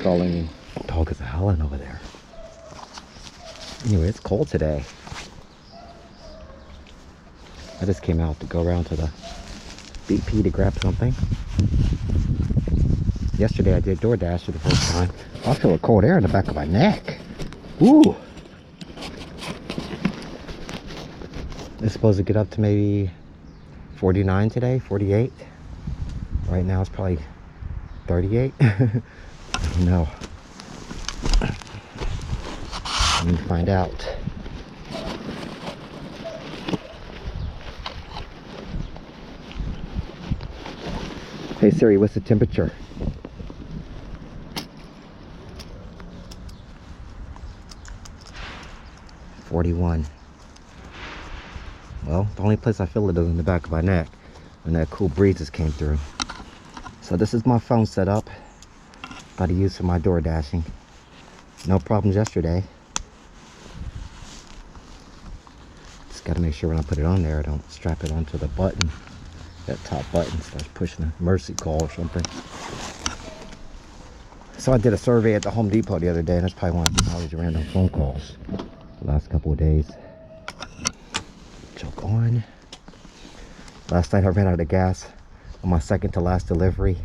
calling. Dog is howling over there. Anyway, it's cold today. I just came out to go around to the BP to grab something. Yesterday I did DoorDash for the first time. I feel a cold air in the back of my neck. Ooh. It's supposed to get up to maybe 49 today, 48. Right now it's probably 38. No. Let me find out. Hey Siri, what's the temperature? $41. Well, the only place I feel it is in the back of my neck when that cool breeze just came through. So this is my phone setup. About to use for my door dashing. No problems yesterday. Just got to make sure when I put it on there, I don't strap it onto the button. That top button starts pushing a mercy call or something. So I did a survey at the Home Depot the other day, and that's probably one of all these random phone calls the last couple of days. Choke on. Last night I ran out of gas on my second to last delivery,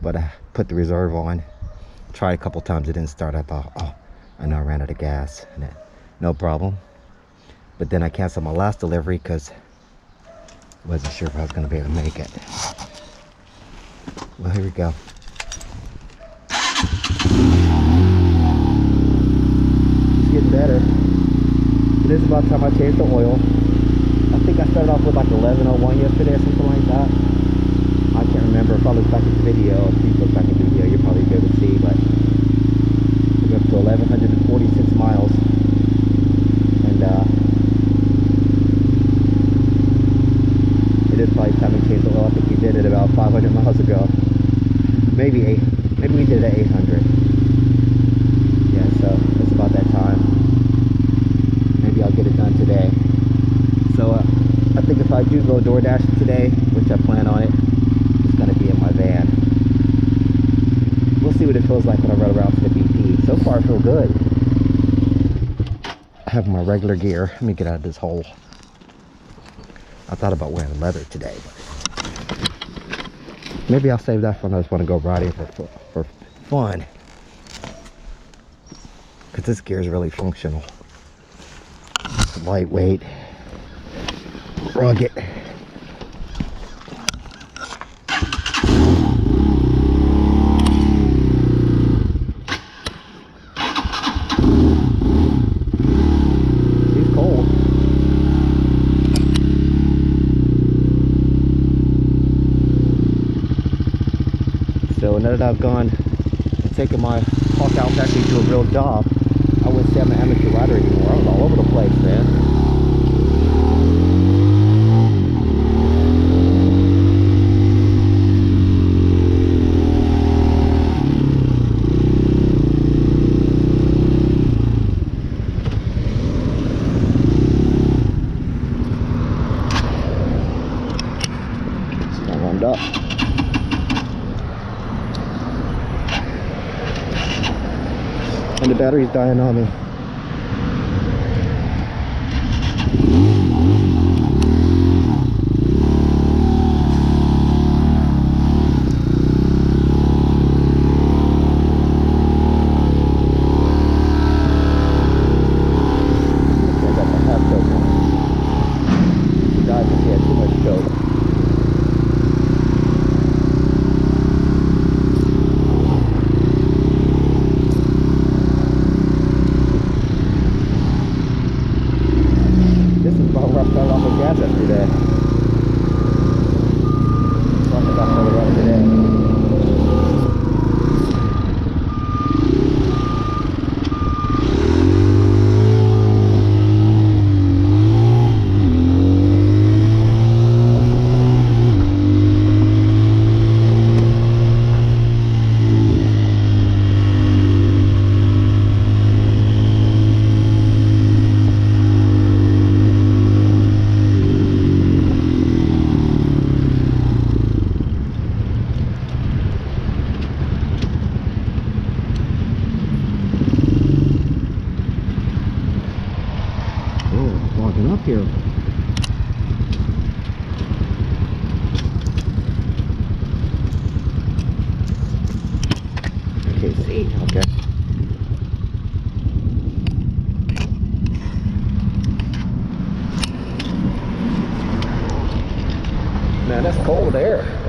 but I put the reserve on. Tried a couple times, it didn't start. I thought, oh, I know I ran out of gas. And then, no problem. But then I canceled my last delivery because I wasn't sure if I was going to be able to make it. Well, here we go. It's getting better. It is about time I changed the oil. I think I started off with like 1101 yesterday or something like that. I can't remember. If I look back at the video, if you look back at the video, you'll probably be able to see, but we're up to 1,146 miles. And it is probably time to change the oil. I think we did it about 500 miles ago. Maybe we did it at 800. Yeah, so it's about that time. Maybe I'll get it done today. So I think if I do go DoorDash today, which I plan on it, it's going to be in my van. We'll see what it feels like when I run around to the BP. So far I feel good. I have my regular gear. Let me get out of this hole. I thought about wearing leather today, but maybe I'll save that for when I just want to go riding for fun. Because this gear is really functional. It's lightweight. Rugged. She's cold. So now that I've gone and taken my Hawk out factory to a real job, I wouldn't say I'm an amateur rider anymore. I was all over the place, man. Up. And the battery's dying on me. I got the half choke on. She died because she had too much choke. Walking up here. Okay, see, okay. Man, that's cold air.